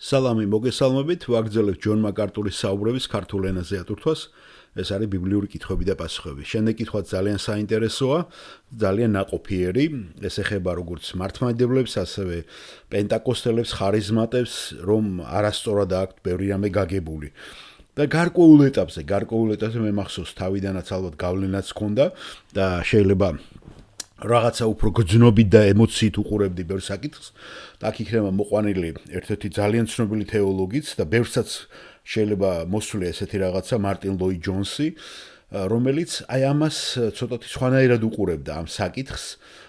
სალამი მოგესალმებით, ვაგრძელებთ ჯონ მაკარტურის საუბრების ქართულ ენაზე ატვირთვას. ეს არის ბიბლიური კითხვები და პასუხები. შემდეგ კითხვაც ძალიან საინტერესოა, ძალიან ნაყოფიერი. ეს ეხება როგორც მართლმადიდებლებს, ასევე პენტაკოსტელებს, ხარიზმატებს, რომ არასწორად აქვთ ბევრი რამე გაგებული. და გარკვეულ ეტაპზე მე მახსოვს თავიდანაც ალბათ გავლენაც ჰქონდა და შეიძლება რაღაცა უფრო გრძნობით და ემოციით უყურებდი ბევრ საკითხს. და აქ იქნება მოყვანილი ერთ-ერთი ძალიან ცნობილი თეოლოგიც და ბევრსაც შეიძლება მოსვლია ესეთი რაღაცა მარტინ ლოიდ ჯონსი, რომელიც აი ამას ცოტათი სხვანაირად უყურებდა ამ საკითხს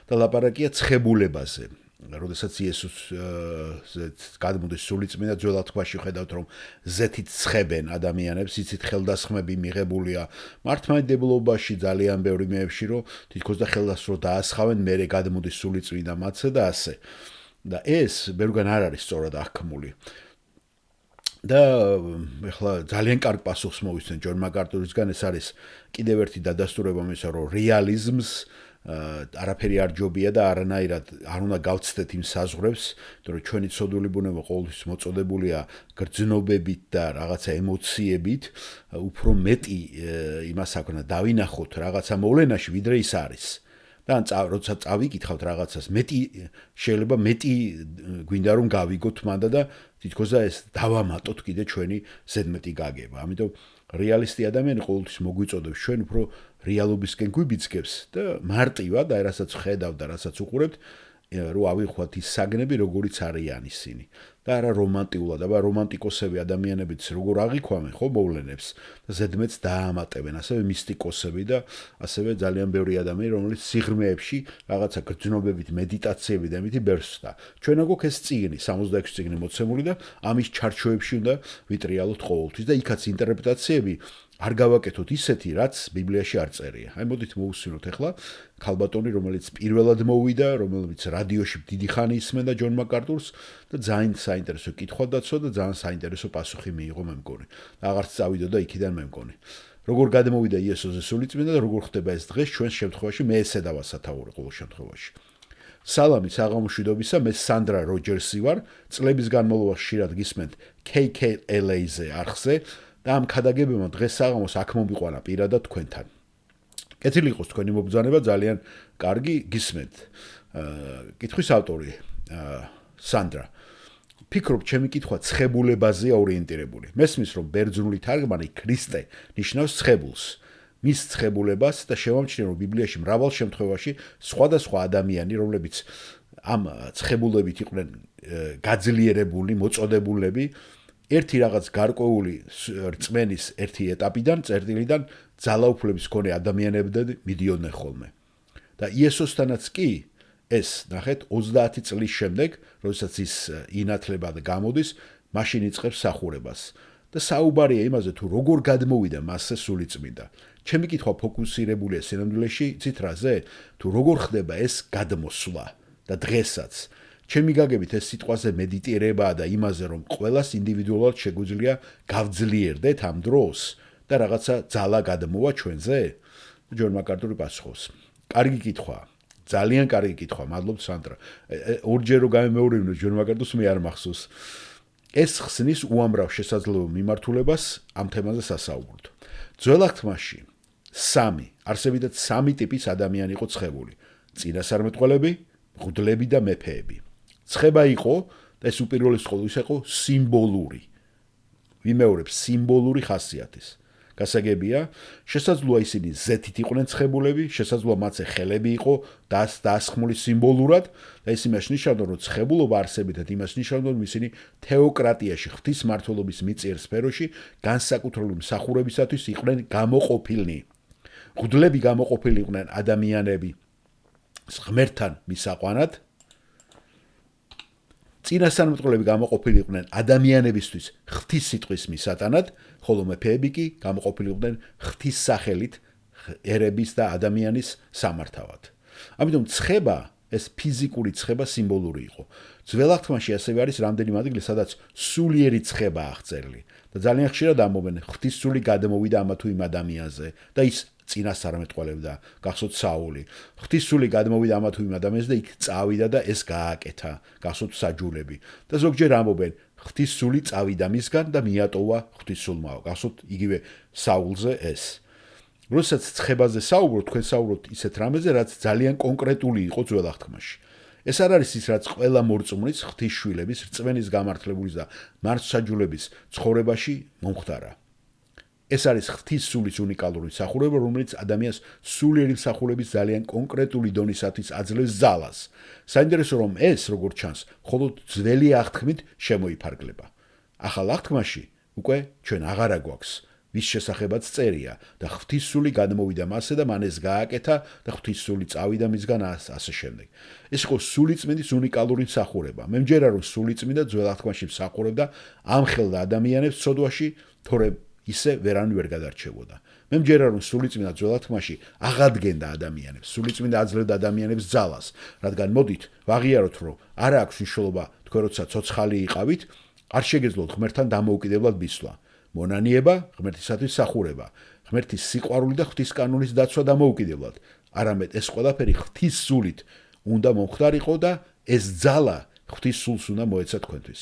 და ლაპარაკია ცხებულებაზე. როდესაც იესოს გადმოდის სულიწმინდა ძველად თვაში ხედავთ რომ ზეთით ცხებენ ადამიანებს, იცით ხელდასხმები მიღებულია მართლმადიდებლობაში ძალიან ბევრი მეებში რომ თითქოს და ხელდასხმას დაასხავენ, მერე გადმოდის სულიწმინდა მათზე და ასე. და ეს ბევრგან არ არის სწორად აღქმული. და ეხლა ძალიან კარგ პასუხს მოვისმენ ჯონ მაკარტურისგან, ეს არის კიდევ ერთი დადასტურება იმისა, რომ რეალიზმს არაფერი არ ჯობია და არანაირად არ უნდა გავცდეთ იმ საზღვრებს, რომ ჩვენი ცოდვილი ბუნება ყოველთვის მოწოდებულია გრძნობებით და რაღაცა ემოციებით, უფრო მეტი იმას აქვს და დავინახოთ რაღაცა მოვლენაში, ვიდრე ის არის. და როცა წავიკითხავთ რაღაცას, შეიძლება მეტი გვინდა რომ გავიგოთ მანდა და თითქოს და ეს დავამატოთ კიდე ჩვენი ზედმეტი გაგება. ამიტომ რეალისტი ადამიანი ყოველთვის მოგვიწოდებს ჩვენ უფრო რეალობისკენ გვიბიძგებს და მარტივად აი რასაც ხედავთ და რასაც უყურებთ, რომ ავიხვათ ის საგნები, როგორიც არიან ისინი. და არა რომანტიულად, აბა რომანტიკოსები ადამიანებიც როგორ აღიქვამენ ხო მოვლენებს და ზედმეტს დაამატებენ, ასევე მისტიკოსები და ასევე ძალიან ბევრი ადამიანი, რომელიც სიღრმეებში რაღაცა გრძნობებით, მედიტაციები და ამითი ბერსდა. ჩვენ აგვაქვს ეს წიგნი, 66 წიგნი მოცემული და ამის ჩარჩოებში უნდა ვიტრიალოთ ყოველთვის და იქაც ინტერპრეტაციები არ გავაკეთოთ ისეთი, რაც ბიბლიაში არ წერია. აი მოდით მოვუსვინოთ ახლა ქალბატონი, რომელიც პირველად მოვიდა, რომელიც რადიოში დიდი ხანი ისმენდა ჯონ მაკარტურს და ძალიან საინტერესო კითხვა დაცვა და ძალიან საინტერესო პასუხი მიიღო მე მგონი. აღარც წავიდოდა იქიდან მე მგონი. როგორ გადმოვიდა იესოზე სულიწმინდა და როგორ ხდება ეს დღეს ჩვენს შემთხვევაში, მე ესე დავასათაურო ყოველ შემთხვევაში. სალამი საღამოშვიდობისა, მე სანდრა როჯერსი ვარ, წლების განმავლობაში ხშირად გისმენთ KKLA-ზე არხზე და ამ ქადაგებებმა დღეს საღამოს აქ მომიყვანა პირადად თქვენთან. კეთილი იყოს თქვენი მობრძანება, ძალიან კარგი გისმენთ. კითხვის ავტორი სანდრა. ფიქრობ, ჩემი კითხვა ცხებულებაზეა ორიენტირებული. მესმის, რომ ბერძნული თარგმანი ქრისტე ნიშნავს ცხებულს, მის ცხებულებას და შევამჩნიე, რომ ბიბლიაში მრავალ შემთხვევაში სხვადასხვა ადამიანი, რომლებიც ამ ცხებულებით იყვნენ გაძლიერებული, მოწოდებულები, ერთი რაღაც გარკვეული რწმენის ერთი ეტაპიდან, წერტილიდან ძალაუფლების მქონე ადამიანებიდან მიდიოდნენ ხოლმე. და იესოსთანაც კი ეს, ნახეთ, 30 წლის შემდეგ, როდესაც ის ინათლება და გამოდის, მაშინ იწყებს სახურებას. და საუბარია იმაზე, თუ როგორ გადმოვიდა მასზე სულიწმინდა. ჩემი კითხვა ფოკუსირებულია სინამდვილეში ცითრაზე, თუ როგორ ხდება ეს გადმოსვლა და დღესაც. ჩემი გაგებით ეს სიტყვაზე მედიტირებაა და იმაზე, რომ ყველას ინდივიდუალურად შეგვიძლია გავძლიერდეთ ამ დროს და რაღაცა ძალა გადმოვა ჩვენზე? ჯონ მაკარტური პასუხობს. კარგი კითხვაა. ძალიან კარგი კითხვა, მადლობთ სანდრა. ორჯერ რო გამემეორებინო ჯონ მაკარტურს მე არ მახსოვს. ეს ხსნის უამრავ შესაძლებლობ მიმართულებას ამ თემაზე სასაუბროთ. ძველად თმაში არსებითად სამი ტიპის ადამიანი იყო ცხებული. წინასწარმეტყველები, მღვდლები და მეფეები. ცხება იყო და ეს უპირველეს ყოვლისა იყო სიმბოლური. ვიმეორებ სიმბოლური ხასიათის. გასაგებია, შესაძლოა ისინი ზეთით იყვნენ ცხებულები, შესაძლოა მათზე ხელები იყო დასხმული სიმბოლურად და ეს იმას ნიშნავდა, რომ ცხებულობა არსებითად იმას ნიშნავდა, რომ ისინი თეოკრატიაში, ღვთისმმართველობის მიწიერ სფეროში განსაკუთრებული მსახურებისათვის იყვნენ გამოყოფილნი. მღვდლები გამოყოფილი იყვნენ ადამიანები ღმერთთან მისაყვანად. წინასწარმეტყველები გამოყოფილი იყვნენ ადამიანებისთვის ღვთის სიტყვის მისატანად, ხოლო მეფეები კი გამოყოფილი იყვნენ ღვთის სახელით ერების და ადამიანის სამართავად. ამიტომ ცხება, ეს ფიზიკური ცხება სიმბოლური იყო. ძველად თმაში ასევე არის რამდენიმე ადგილი, სადაც სულიერი ცხება აღწერილი და ძალიან ხშირად ამბობენ ღვთის სული გადმოვიდა ამა თუ იმ ადამიანზე და ის წინასწარმეტყველებდა, გახსოვთ საული. ღვთის სული გადმოვიდა ამა თუ იმ ადამიანზე და იქ წავიდა და ეს გააკეთა, გახსოვთ საჯულები. და ზოგჯერ ამბობენ, ღვთის სული წავიდა მისგან და მიატოვა ღვთისმსულმაო. გახსოვთ იგივე საულზე ეს. როდესაც ცხებაზე საუბრობთ, თქვენ საუბრობთ ისეთ რამეზე, რაც ძალიან კონკრეტული იყო ძველ აღთქმაში. ეს არ არის ის, რაც ყველა მორწმუნის ღვთისშვილების, რწმენის გამართლების და მართლმსაჯულების ცხოვრებაში მომხდარა. ეს არის ღვთის სულის უნიკალური მსახურება, რომელიც ადამიანს სულიერი მსახურების ძალიან კონკრეტული დონისათვის აძლევს ძალას. საინტერესო რომ ეს, როგორც ჩანს, მხოლოდ ძველი აღთქმით შემოიფარგლება. ახალ აღთქმაში უკვე ჩვენ აღარა გვაქვს ვის შესახებაც წერია და ღვთის სული გადმოვიდა მასზე და მან ეს გააკეთა და ღვთის სული წავიდა მისგან ასე შემდეგ. ეს იყო სულიწმინდის უნიკალური მსახურება. მე მჯერა რომ სულიწმინდა ძველ აღთქმაში მსახურებდა ამხელდა ადამიანებს ცოდვაში, თორემ ისე ვერანი ვერ გადარჩებოდა. მე მჯერა რომ სულიწმინდა ძველ აღთქმაში აღადგენდა ადამიანებს, სულიწმინდა აძლევდა ადამიანებს ძალას, რადგან მოდით ვაღიაროთ რომ არ აქვს მნიშვნელობა თქვენ როცა ცოცხალი იყავით, არ შეგეძლოთ ღმერთთან დამოუკიდებლად მისვლა. მონანიება, ღმერთისათვის სახურება, ღმერთის სიყვარული და ღვთის კანონის დაცვა დამოუკიდებლად. არამედ ეს ყველაფერი ღვთის სულით უნდა მომხდარიყო და ეს ძალა ღვთის სულს უნდა მოეცა თქვენთვის.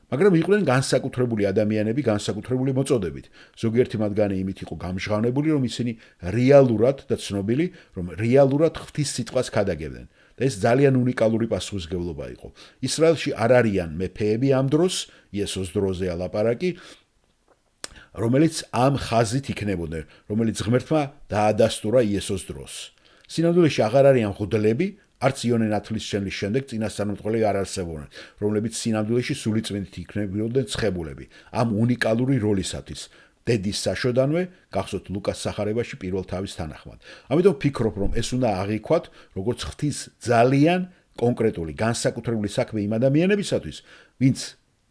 მაგრამ იყვნენ განსაკუთრებული ადამიანები, განსაკუთრებული მოწოდებით. ზოგიერთი მათგანი იმით იყო გამჟღავნებული, რომ ისინი რეალურად და ცნობილი, რომ რეალურად ღვთის სიტყვას ქადაგებდნენ. და ეს ძალიან უნიკალური პასუხისმგებლობა იყო. ისრაელში არ არიან მეფეები ამ დროს, იესოს დროზე ალაპარაკი, რომელიც ამ ხაზით იქნებოდნენ, რომელიც ღმერთმა დაადასტურა იესოს დროს. სინამდვილეში აღარ არიან მღვდლები, არც იონე ნათლისმშენლის შემდეგ წინასწარმეტყველები არ არსებობდნენ, რომლებიც სინამდვილეში სულიწმინდით იქნებოდნენ ცხებულები ამ უნიკალური როლისათვის. დედის საშოდანვე, გახსოვთ ლუკას სახარებაში პირველ თავის თანახმად. ამიტომ ვფიქრობ, რომ ეს უნდა აღიქვათ, როგორც ღვთის ძალიან კონკრეტული, განსაკუთრებული საქმე იმ ადამიანებისათვის, ვინც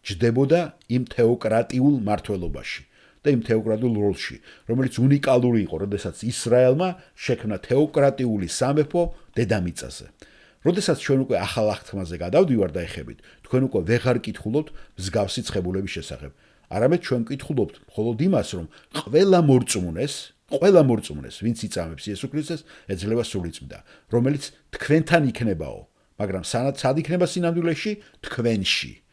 ჯდებოდა იმ თეოკრატიულ მართლობაში. და იმ თეოკრატიულ როლში, რომელიც უნიკალური იყო, როდესაც ისრაელმა შექმნა თეოკრატიული სამეფო დედამიწაზე. როდესაც ჩვენ უკვე ახალ აღთქმაზე გადავდივართ და ეხებით, თქვენ უკვე ვეღარ კითხულობთ მსგავსი ცხებულების შესახებ. არამედ ჩვენ კითხულობთ მხოლოდ იმას, რომ ყველა მორწმუნეს, ვინც იწამებს იესო ქრისტეს, ეძლევა სულიწმინდა, რომელიც თქვენთან იქნებაო, მაგრამ სად იქნება სინამდვილეში თქვენში.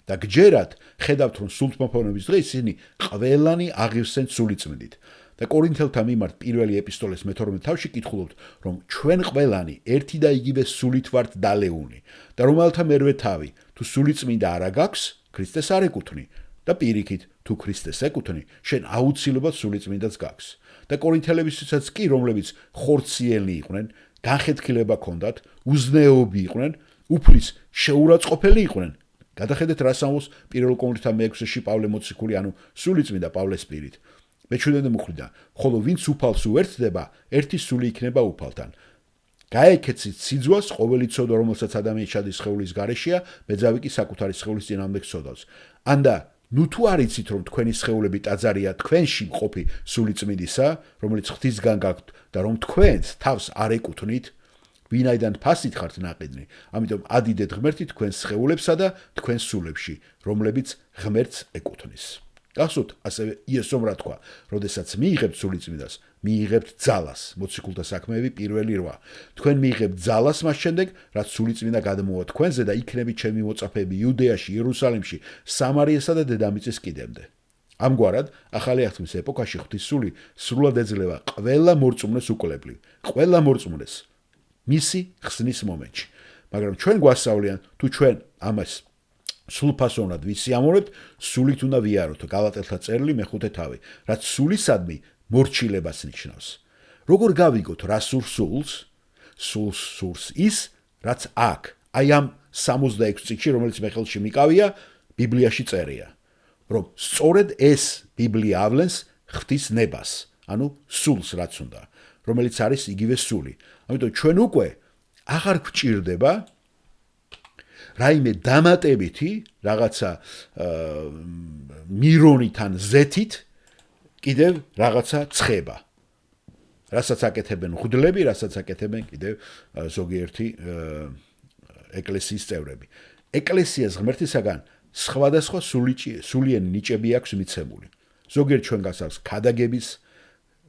და გჯერათ, ხედავთ რომ სულთმოფენობის დღე ისინი ყველანი აღივსენ სულიწმინდით. და კორინთელთა მიმართ პირველი ეპისტოლეს მე-12 თავში კითხულობთ, რომ ჩვენ ყველანი ერთი და იგივე სულით ვართ დალეული და რომელთა მერვე თავი, თუ სულიწმინდა არა გაქვს, ქრისტეს არ ეკუთვნი და პირიქით, თუ ქრისტეს ეკუთვნი, შენ აუცილებლად სულიწმინდაც გაქვს. და კორინთელებისთვისაც კი, რომლებიც ხორციელნი იყვნენ, განხეთქილება ჰქონდათ, უზნეობი იყვნენ, უფლის შეურაცხყოფელი იყვნენ. გადახედეთ რას ამბობს პირველ კორინთთა მე-6-ში პავლე მოციქული, ანუ სულიწმინდა პავლეს პირით. მეჩვენებდი მუხლიდა, ხოლო ვინც უფალს უერთდება, ერთი სული იქნება უფალთან. გაეკეცით სიძვას ყოველი ცოდვა, რომელსაც ადამიანი ჩადის სხეულის გარეშეა, მეძავი კი საკუთარი სხეულის წინააღმდეგ ცოდავს. ანდა ნუ თუ არ იცით, რომ თქვენი სხეულები ტაძარია თქვენში მყოფი სულიწმინდისა, რომელიც ღვთისგან გაქვთ და რომ თქვენს თავს არ ეკუთვნით, ვინაიდან ფასით ხართ ნაყიდნი, ამიტომ ადიდეთ ღმერთი თქვენს სხეულებსა და თქვენს სულებში, რომლებიც ღმერთს ეკუთვნის. გახსოვთ, ასევე იესომ რა თქვა, როდესაც მიიღებთ სულიწმინდას, მიიღებთ ძალას, მოციქულთა საქმეები 1:8. თქვენ მიიღებთ ძალას მას შემდეგ, რაც სულიწმინდა გადმოვა თქვენზე და იქნებით ჩემი მოწაფეები იუდეაში, იერუსალიმში, სამარიასა და დედამიწის კიდემდე. ამგვარად, ახალი აღთქმის ეპოქაში ღვთის სული სრულად ეძლევა ყველა მორწმუნეს უკვლებლივ, ყველა მორწმუნეს მისი ხსნის მომენტში. მაგრამ ჩვენ გვასწავლიან, თუ ჩვენ ამას სულფასოვნად ვისიამოვნებთ, სულით უნდა ვიაროთ. გალატელთა წერილი მე-5 თავი, რაც სულისადმი მორჩილებას ნიშნავს. როგორ გავიგოთ რა სურს სულს? სულს სურს ის, რაც აქ, აი ამ 66 წიგნში, რომელიც მე ხელში მიკავია, ბიბლიაში წერია, რომ სწორედ ეს ბიბლია ავლენს ღვთის ნებას, ანუ სულს რაც უნდა, რომელიც არის იგივე სული. ამიტომ ჩვენ უკვე აღარ გვჭირდება რაიმე დამატებითი რაღაცა მირონით ან ზეთით კიდევ რაღაცა ცხება. რასაც აკეთებენ მღვდლები, რასაც აკეთებენ კიდევ ზოგიერთი ეკლესიის წევრები. ეკლესიას ღმერთისაგან სხვადასხვა სულიერი ნიჭები აქვს მიცემული. ზოგიერთ ჩვენგანს აქვს ქადაგების,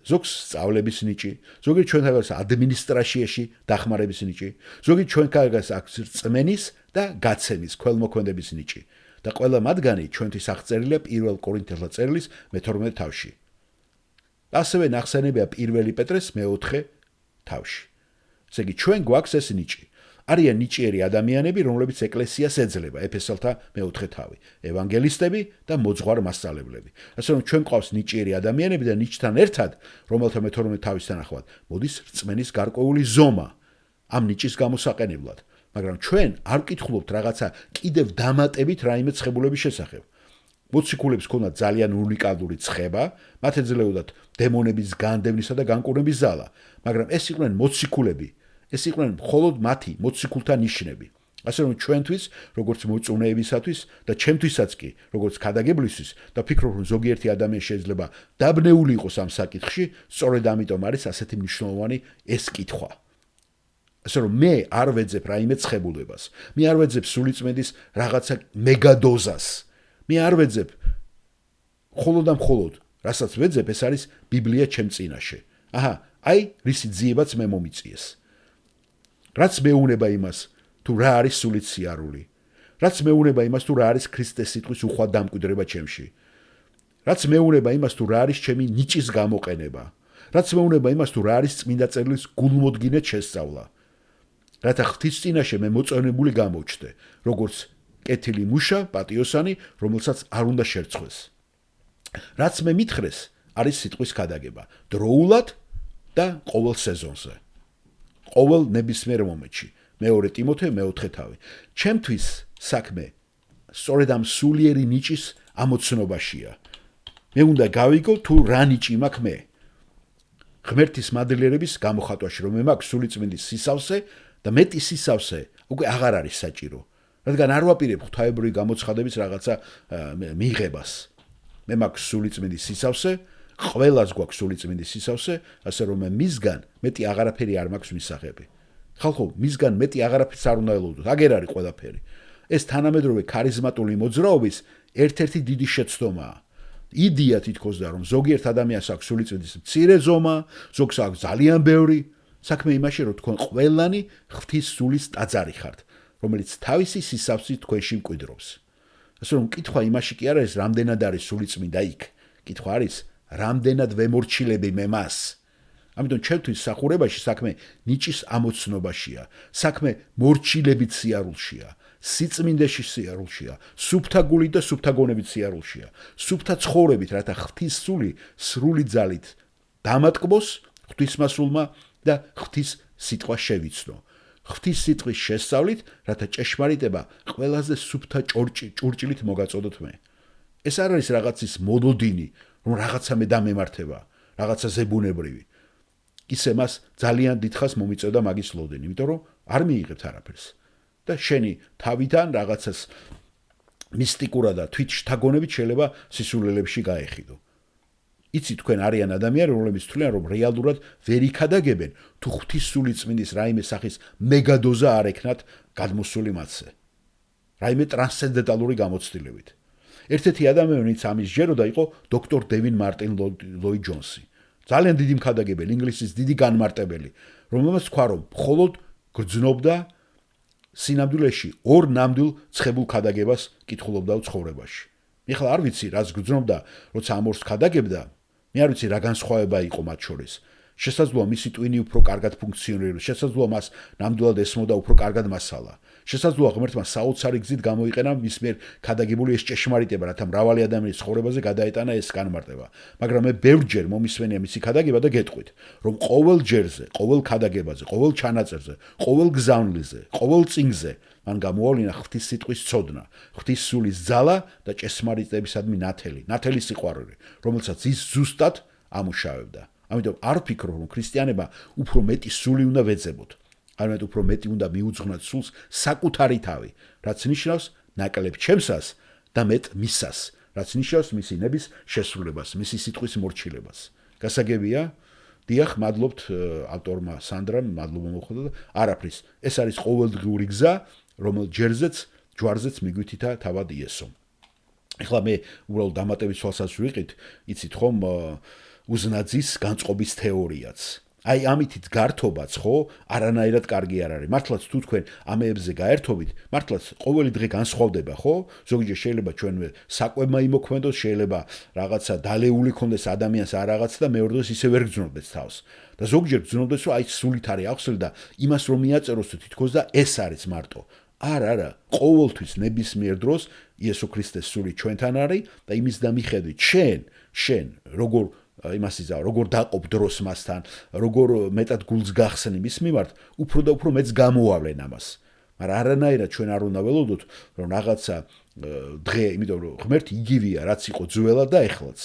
ზოგს სწავლების ნიჭი, ზოგიერთ ჩვენგანს ადმინისტრაციაში დახმარების ნიჭი, ზოგიერთ ჩვენგანს აქვს რწმენის და გაცემის, ქველმოქმედების ნიჭი. და ყველა მათგანი ჩვენთვის აღწერილია 1 კორინთელთა წერილის მე-12 თავში. ასევე ნახსენებია 1 პეტრეს მე-4 თავში. ესე იგი ჩვენ გვაქვს ეს ნიჭი. არიან ნიჭიერი ადამიანები, რომლებიც ეკლესიას ეძლება, ეფესელთა მე-4 თავი, ევანგელისტები და მოძღვარ მასწავლებლები. ასე რომ ჩვენ გვყავს ნიჭიერი ადამიანები და ნიჭთან ერთად, რომელთა მე-12 თავის თანახმად, მოდის რწმენის გარკვეული ზომა ამ ნიჭის გამოსაყენებლად. მაგრამ ჩვენ არ ვკითხულობთ რაღაცა კიდევ დამატებით რაიმე ცხებულების შესახებ. მოციქულებს ჰქონდათ ძალიან უნიკალური ცხება, მათ ეძლებოდათ დემონების განდევნისა და განკურნების ზალა, მაგრამ ეს იყვნენ მოციქულები, ეს იყვნენ მხოლოდ მათი მოციქულთა ნიშნები. ასე რომ ჩვენთვის, როგორც მოწუნეებისათვის და ჩემთვისაც კი, როგორც ქადაგებლისთვის და ვფიქრობ, რომ ზოგიერთი ადამიანი შეიძლება დაბნეული იყოს ამ საკითხში, სწორედ ამიტომ არის ასეთი მნიშვნელოვანი ეს კითხვა. ასე რომ მე არ ვეძებ რაიმე ცხებულებას, მე არ ვეძებ სულიწმენდის რაღაცა მეგადოზას, მე არ ვეძებ მხოლოდ და მხოლოდ, რასაც ვეძებ, ეს არის ბიბლია ჩემ წინაშე. აჰა, აი რისი ძიებაც მე მომიწიეს. რაც მეუნება იმას, თუ რა არის სულით სიარული, რაც მეუნება იმას, თუ რა არის ქრისტეს სიტყვის უხვად დამკვიდრება ჩემში, რაც მეუნება იმას, თუ რა არის ჩემი ნიჭის გამოყენება, რაც მეუნება იმას, თუ რა არის წმინდა წერილის გულმოდგინედ შესწავლა, რათა ღვთის წინაშე მე მოწონებული გამოვჩნდე, როგორც კეთილი მუშა, პატიოსანი, რომელსაც არ უნდა შერცხვეს. რაც მე მითხრეს, არის სიტყვის ქადაგება, დროულად და ყოველ სეზონზე. ყოველ ნებისმიერ მომენტში. მე-2 ტიმოთე მე-4 თავი. ჩემთვის საქმე სწორედ ამ სულიერი ნიჭის ამოცნობაშია. მე უნდა გავიგო თუ რა ნიჭი მაქვს მე. ღმერთის მადლიერების გამოხატვაში, რომ მე მაქვს სულიწმინდის სისავსე და მეტი სისავსე უკვე აღარ არის საჭირო. რადგან არ ვაპირებ ღვთაებრივი გამოცხადების რაღაცა მიღებას. მე მაქვს სულიწმინდის სისავსე, ყველას გვაქვს სულიწმინდის სისავსე, ასე რომ მე მისგან მეტი აღარაფერი არ მაქვს მისაღები. ხალხო, მისგან მეტი აღარაფერს არ უნდა ელოდოთ, აგერ არის ყველაფერი. ეს თანამედროვე ქარიზმატული მოძრაობის ერთ-ერთი დიდი შეცდომაა. იდეა თითქოს და რომ ზოგიერთ ადამიანს აქვს სულიწმინდის მცირე ზომა, ზოგს აქვს ძალიან ბევრი, საქმე იმაში, რომ თქვენ ყველანი ღვთის სულის ტაძარი ხართ, რომელიც თავისი სისავსით თქვენში მკვიდრობს. ასე რომ კითხვა იმაში კი არ არის, რამდენად არის სულიწმინდა იქ. კითხვა არის, რამდენად ვემორჩილები მე მას. ამიტომ ჩემთვის სახურებაში საქმე ნიჭის ამოცნობაშია, საქმე მორჩილებით სიარულშია, სიწმინდეში სიარულშია, სუფთა გულით და სუფთა გონებით სიარულშია, სუფთა ცხოვრებით, რათა ღვთის სული სრული ძალით დამატკბოს ღვთისმასულმა და ღვთის სიტყვა შევიცნო. ღვთის სიტყვის შესწავლით, რათა ჭეშმარიტება ყველაზე სუფთა ჭურჭილით მოგაწოდოთ მე. ეს არ არის რაღაცის მოლოდინი, რომ რაღაცა მე დამემართება, რაღაცა ზებუნებრივი. ისე მას ძალიან დიდხანს მომიწევდა მაგის ლოდინი, იმიტომ რომ არ მიიღებთ არაფერს. და შენი თავიდან რაღაცას მისტიკურად და თვით შთაგონებით შეიძლება სისულელებში გაეხიდო. იცი თქვენ არიან ადამიანები, რომლებიც თვლიან, რომ რეალურად ვერ იქადაგებენ, თუ ღვთის სულიწმინდის რაიმე სახის მეგადოზა არ ექნათ გადმოსული მათზე. რაიმე ტრანსცენდენტალური გამოცდილებით. ერთ-ერთი ადამიანი, ვინც ამის ჯეროდა, იყო დოქტორ დევინ მარტინ ლოიდ ჯონსი. ძალიან დიდი მქადაგებელი, ინგლისის დიდი განმარტებელი, რომელმაც თქვა, რომ მხოლოდ გრძნობდა სინამდვილეში ორ ნამდვილ ცხებულ ქადაგებას კითხულობდა ცხოვრებაში. ეხლა არ ვიცი, რაც გრძნობდა, როცა ამ ორს ქადაგებდა, მე არ ვიცი რა განსხვავება იყო მათ შორის. შესაძლოა მისი ტვინი უფრო კარგად ფუნქციონირებს, შესაძლოა მას ნამდვილად ესმოდა უფრო კარგად მასალა. შესაძლოა ღმერთმა საოცარი გზით გამოიყენა მის მიერ ქადაგებული ეს ჭეშმარიტება, რათა მრავალი ადამიანის ცხოვრებაზე გადაეტანა ეს განმარტება. მაგრამ მე ბევრჯერ მომისმენია მისი ქადაგება და გეტყვით, რომ ყოველ ჯერზე, ყოველ ქადაგებაზე, ყოველ ჩანაწერზე, ყოველ გზავნილზე, ყოველ წინგზე მან გამოავლინა ღვთის სიტყვის ცოდნა, ღვთის სულის ძალა და ჭეშმარიტებისადმი ნათელი სიყვარული, რომელსაც ის ზუსტად ამუშავებდა. ამიტომ არ ვფიქრობ, რომ ქრისტიანება უფრო მეტი სული უნდა ვეძებოთ. არამედ უფრო მეტი უნდა მიუძღვნათ სულს საკუთარი თავი, რაც ნიშნავს ნაკლებ ჩემსას და მეტ მისას, რაც ნიშნავს მისი ნების შესრულებას, მისი სიტყვის მორჩილებას. გასაგებია? დიახ, მადლობთ ავტორმა სანდრამ, მადლობა მოხდა და არაფრის. ეს არის ყოველდღიური გზა, რომელ ჯვარზეც მიგვითითა თავად იესო. ეხლა მე უბრალოდ დამატების თვალსაზრისით ვიყით, იცით ხომ უზნაძის განწყობის თეორიაც. აი ამითიც გართობაც ხო არანაირად კარგი არ არის. მართლაც თუ თქვენ ამეებზე გაერთობით, მართლაც ყოველი დღე განსხვავდება ხო? ზოგჯერ შეიძლება ჩვენ საკვებმა იმოქმედოს, შეიძლება რაღაცა დალეული ქონდეს ადამიანს არ რაღაც და მეორე დღეს ისე ვერ გძნობდეს თავს. და ზოგჯერ გძნობდეს რომ აი სულით არის ახსოვს და იმას რომ მიაწეროს თითქოს და ეს არის მარტო. არა, ყოველთვის ნებისმიერ დროს იესო ქრისტეს სული ჩვენთან არის და იმის და მიხედვით შენ როგორ იმას იზავ, როგორ დაყობ დროს მასთან, როგორ მეტად გულს გახსნი მის მიმართ, უფრო და უფრო მეც გამოავლენ ამას. მაგრამ არანაირად ჩვენ არ უნდა ველოდოთ, რომ რაღაცა დღე, იმიტომ რომ ღმერთი იგივეა, რაც იყო ძველად და ეხლაც.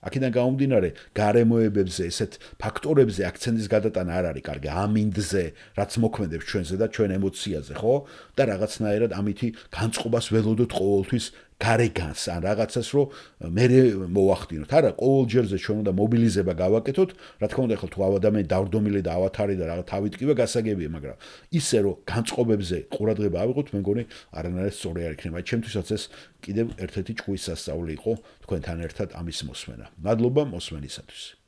აქედან გამომდინარე, გარემოებებზე, ესეთ ფაქტორებზე აქცენტის გადატანა არ არის კარგი, ამინდზე, რაც მოქმედებს ჩვენზე და ჩვენ ემოციაზე, ხო? და რაღაცნაირად ამითი განწყობას ველოდოთ ყოველთვის გარეგანს ან რაღაცას რომ მე მოვახდინოთ. არა, ყოველ ჯერზე ჩვენ უნდა მობილიზება გავაკეთოთ, რა თქმა უნდა, ახლა თუ ადამიანი დავრდომილი და ავათარი და რაღაც თავი ტკივა გასაგებია, მაგრამ ისე რომ განწყობებზე ყურადღება ავიღოთ, მე მგონი არანაირად სწორი არ იქნება. ჩემთვისაც ეს კიდევ ერთ-ერთი ჭკუის სასწაული იყო თქვენთან ერთად ამის მოსმენა. მადლობა მოსმენისათვის.